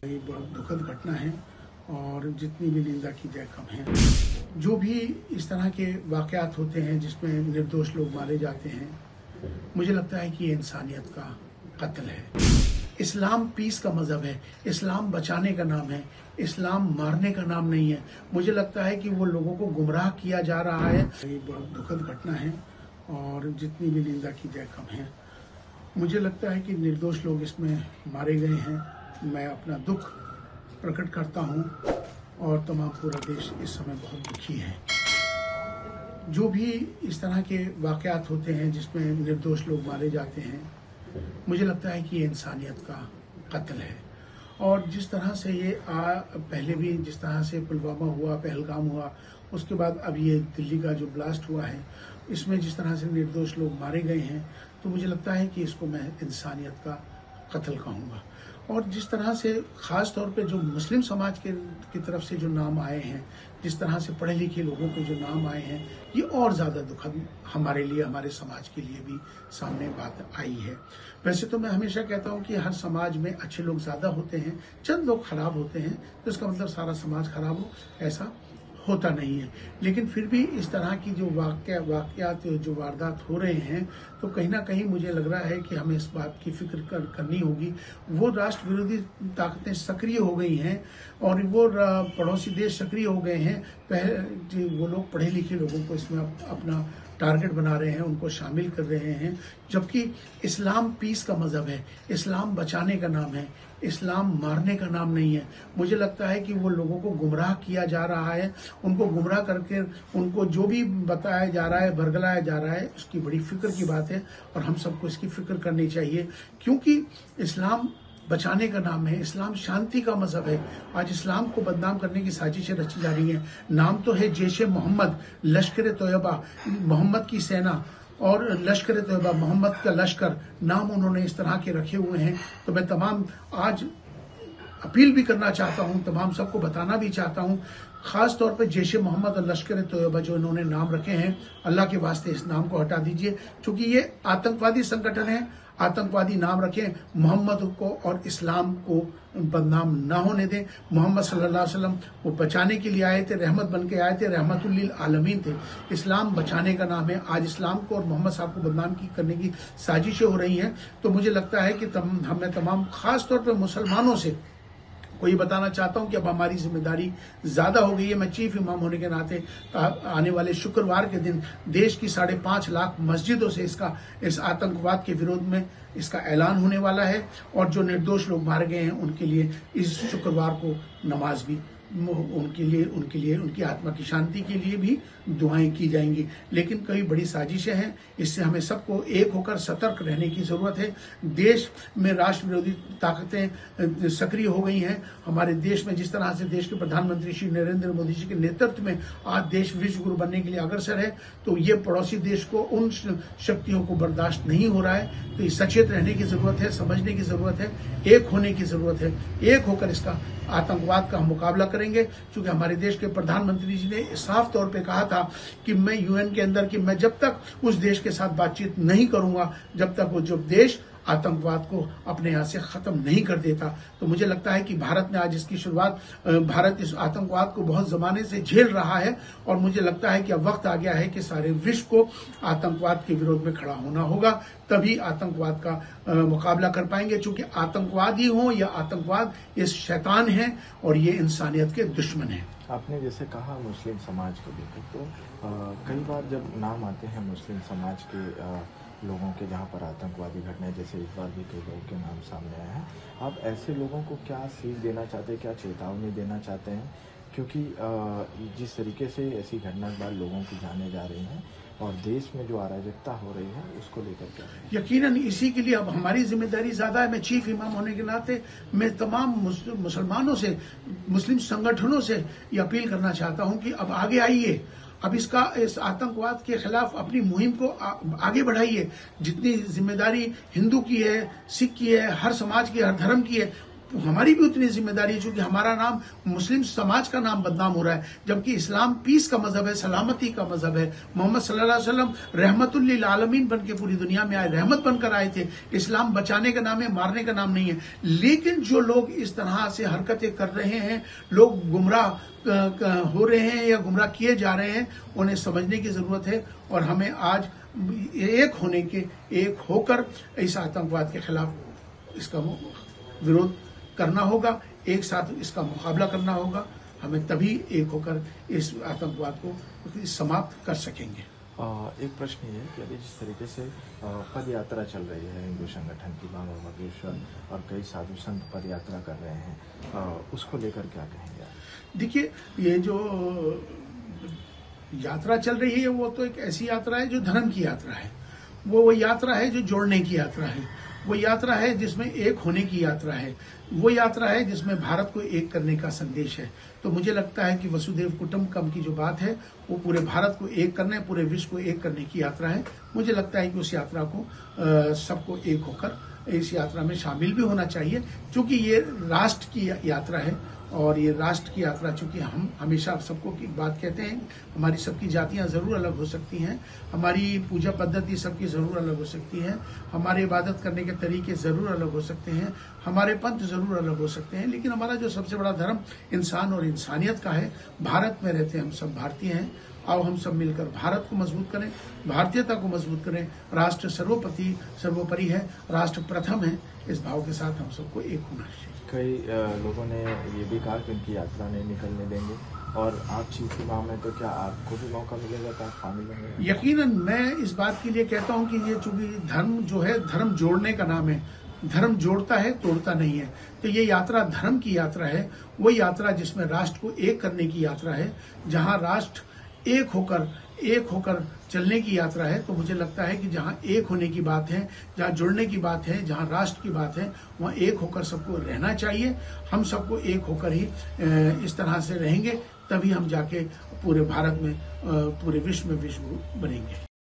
ये बहुत दुखद घटना है और जितनी भी निंदा की जाए कम है। जो भी इस तरह के वाकयात होते हैं जिसमें निर्दोष लोग मारे जाते हैं, मुझे लगता है कि ये इंसानियत का कत्ल है। इस्लाम पीस का मज़हब है, इस्लाम बचाने का नाम है, इस्लाम मारने का नाम नहीं है। मुझे लगता है कि वो लोगों को गुमराह किया जा रहा है। ये बहुत दुखद घटना है और जितनी भी निंदा की जाए कम है। मुझे लगता है कि निर्दोष लोग इसमें मारे गए हैं। मैं अपना दुख प्रकट करता हूं और तमाम पूरा देश इस समय बहुत दुखी है। जो भी इस तरह के वाकयात होते हैं जिसमें निर्दोष लोग मारे जाते हैं, मुझे लगता है कि ये इंसानियत का कत्ल है। और जिस तरह से ये पहले भी जिस तरह से पुलवामा हुआ, पहलगाम हुआ, उसके बाद अब ये दिल्ली का जो ब्लास्ट हुआ है, इसमें जिस तरह से निर्दोष लोग मारे गए हैं, तो मुझे लगता है कि इसको मैं इंसानियत का कत्ल कहूँगा। और जिस तरह से ख़ास तौर पे जो मुस्लिम समाज की तरफ से जो नाम आए हैं, जिस तरह से पढ़े लिखे लोगों के जो नाम आए हैं, ये और ज़्यादा दुखद हमारे लिए, हमारे समाज के लिए भी सामने बात आई है। वैसे तो मैं हमेशा कहता हूँ कि हर समाज में अच्छे लोग ज़्यादा होते हैं, चंद लोग खराब होते हैं, तो इसका मतलब सारा समाज खराब हो, ऐसा होता नहीं है। लेकिन फिर भी इस तरह की जो वाकयात जो वारदात हो रहे हैं, तो कहीं ना कहीं मुझे लग रहा है कि हमें इस बात की फिक्र करनी होगी। वो राष्ट्र विरोधी ताकतें सक्रिय हो गई हैं और वो पड़ोसी देश सक्रिय हो गए हैं। पहले वो लोग पढ़े लिखे लोगों को इसमें अपना टारगेट बना रहे हैं, उनको शामिल कर रहे हैं, जबकि इस्लाम पीस का मज़हब है, इस्लाम बचाने का नाम है, इस्लाम मारने का नाम नहीं है। मुझे लगता है कि वो लोगों को गुमराह किया जा रहा है, उनको गुमराह करके उनको जो भी बताया जा रहा है, बरगलाया जा रहा है, उसकी बड़ी फिक्र की बात है और हम सबको इसकी फिक्र करनी चाहिए। क्योंकि इस्लाम बचाने का नाम है, इस्लाम शांति का मजहब है। आज इस्लाम को बदनाम करने की साजिशें रची जा रही हैं। नाम तो है जैशे मोहम्मद, लश्कर तोयबा, मोहम्मद की सेना और लश्कर तोयबा, मोहम्मद का लश्कर, नाम उन्होंने इस तरह के रखे हुए हैं। तो मैं तमाम आज अपील भी करना चाहता हूं, तमाम सबको बताना भी चाहता हूं, खास तौर पे जैशे मोहम्मद और लश्कर तोयबा जो इन्होंने नाम रखे हैं, अल्लाह के वास्ते इस नाम को हटा दीजिए, क्योंकि ये आतंकवादी संगठन है। आतंकवादी नाम रखें, मोहम्मद को और इस्लाम को बदनाम ना होने दें। मोहम्मद सल्लल्लाहु अलैहि वसल्लम वो बचाने के लिए आए थे, रहमत बन के आए थे, रहमतुल लिल आलमीन थे। इस्लाम बचाने का नाम है। आज इस्लाम को और मोहम्मद साहब को बदनाम करने की साजिशें हो रही हैं। तो मुझे लगता है कि हमें तमाम खास तौर पर मुसलमानों से को ये बताना चाहता हूं कि अब हमारी जिम्मेदारी ज्यादा हो गई है। मैं चीफ इमाम होने के नाते आने वाले शुक्रवार के दिन देश की 5.5 लाख मस्जिदों से इस आतंकवाद के विरोध में इसका ऐलान होने वाला है और जो निर्दोष लोग मारे गए हैं उनके लिए इस शुक्रवार को नमाज भी उनके लिए उनकी आत्मा की शांति के लिए भी दुआएं की जाएंगी। लेकिन कई बड़ी साजिशें हैं, इससे हमें सबको एक होकर सतर्क रहने की जरूरत है। देश में राष्ट्र विरोधी ताकतें सक्रिय हो गई हैं। हमारे देश में जिस तरह से देश के प्रधानमंत्री श्री नरेंद्र मोदी जी के नेतृत्व में आज देश विश्व गुरु बनने के लिए अग्रसर है, तो ये पड़ोसी देश को उन शक्तियों को बर्दाश्त नहीं हो रहा है। तो सचेत रहने की जरूरत है, समझने की जरूरत है, एक होने की जरूरत है। एक होकर इसका आतंकवाद का हम मुकाबला करेंगे, क्योंकि हमारे देश के प्रधानमंत्री जी ने साफ तौर पे कहा था कि मैं यूएन के अंदर कि मैं जब तक उस देश के साथ बातचीत नहीं करूंगा जब तक वो जो देश आतंकवाद को अपने यहाँ से खत्म नहीं कर देता। तो मुझे लगता है कि भारत ने आज इसकी शुरुआत, भारत इस आतंकवाद को बहुत जमाने से झेल रहा है और मुझे लगता है कि अब वक्त आ गया है कि सारे विश्व को आतंकवाद के विरोध में खड़ा होना होगा, तभी आतंकवाद का मुकाबला कर पाएंगे। चूंकि आतंकवादी हो या आतंकवाद, ये शैतान है और ये इंसानियत के दुश्मन है। आपने जैसे कहा मुस्लिम समाज को लेकर, तो कई बार जब नाम आते हैं मुस्लिम समाज के लोगों के जहाँ पर आतंकवादी घटनाएं, जैसे इस बार भी कई लोगों के नाम सामने आए हैं, आप ऐसे लोगों को क्या सीख देना चाहते हैं, क्या चेतावनी देना चाहते हैं? क्योंकि जिस तरीके से ऐसी घटना के बाद लोगों की जाने जा रही हैं और देश में जो अराजकता हो रही है, उसको लेकर क्या? यकीनन इसी के लिए अब हमारी जिम्मेदारी ज्यादा है। मैं चीफ इमाम होने के नाते मैं तमाम मुसलमानों से, मुस्लिम संगठनों से ये अपील करना चाहता हूं कि अब आगे आइए, अब इस आतंकवाद के खिलाफ अपनी मुहिम को आगे बढ़ाइए। जितनी जिम्मेदारी हिंदू की है, सिख की है, हर समाज की, हर धर्म की है, तो हमारी भी उतनी जिम्मेदारी है, क्योंकि हमारा नाम मुस्लिम समाज का नाम बदनाम हो रहा है, जबकि इस्लाम पीस का मजहब है, सलामती का मजहब है। मोहम्मद सल्लल्लाहु अलैहि वसल्लम रहमतुल लिल आलमीन बन के पूरी दुनिया में आए, रहमत बनकर आए थे। इस्लाम बचाने का नाम है, मारने का नाम नहीं है। लेकिन जो लोग इस तरह से हरकतें कर रहे हैं, लोग गुमराह हो रहे हैं या गुमराह किए जा रहे हैं, उन्हें समझने की जरूरत है। और हमें आज एक होकर इस आतंकवाद के खिलाफ इसका विरोध करना होगा, एक साथ इसका मुकाबला करना होगा। हमें तभी एक होकर इस आतंकवाद को समाप्त कर सकेंगे। एक प्रश्न ये है कि अभी जिस तरीके से पद यात्रा चल रही है हिंदू संगठन की, बाबा बागेश्वर और कई साधु संत पद यात्रा कर रहे हैं, उसको लेकर क्या कहेंगे? देखिए, ये जो यात्रा चल रही है वो तो एक ऐसी यात्रा है जो धर्म की यात्रा है। वो यात्रा है जो जोड़ने की यात्रा है। वो यात्रा है जिसमें एक होने की यात्रा है। वो यात्रा है जिसमें भारत को एक करने का संदेश है। तो मुझे लगता है कि वसुधैव कुटुंबकम की जो बात है वो पूरे भारत को एक करने, पूरे विश्व को एक करने की यात्रा है। मुझे लगता है कि उस यात्रा को सबको एक होकर इस यात्रा में शामिल भी होना चाहिए, क्योंकि ये राष्ट्र की यात्रा है। और ये राष्ट्र की यात्रा, चूंकि हम हमेशा सबको की बात कहते हैं, हमारी सबकी जातियां जरूर अलग हो सकती हैं, हमारी पूजा पद्धति सबकी जरूर अलग हो सकती है, हमारे इबादत करने के तरीके जरूर अलग हो सकते हैं, हमारे पंथ जरूर अलग हो सकते हैं, लेकिन हमारा जो सबसे बड़ा धर्म इंसान और इंसानियत का है। भारत में रहते हम सब भारतीय हैं। आओ हम सब मिलकर भारत को मजबूत करें, भारतीयता को मजबूत करें। राष्ट्र सर्वोपरि है, राष्ट्र प्रथम है। इस भाव के साथ हम सबको एक होना चाहिए। कई लोगों ने ये भी कहा कि उनकी यात्रा नहीं निकलने देंगे, और आप चीफ इमाम हैं, तो क्या आपको भी मौका मिलेगा कि आप शामिल होंगे? यकीनन मैं इस बात के लिए कहता हूं कि ये चूंकि धर्म जो है, धर्म जोड़ने का नाम है। धर्म जोड़ता है, तोड़ता नहीं है। तो ये यात्रा धर्म की यात्रा है, वो यात्रा जिसमें राष्ट्र को एक करने की यात्रा है, जहां राष्ट्र एक होकर चलने की यात्रा है। तो मुझे लगता है कि जहां एक होने की बात है, जहां जुड़ने की बात है, जहां राष्ट्र की बात है, वहां एक होकर सबको रहना चाहिए। हम सबको एक होकर ही इस तरह से रहेंगे, तभी हम जाके पूरे भारत में, पूरे विश्व में विश्व बनेंगे।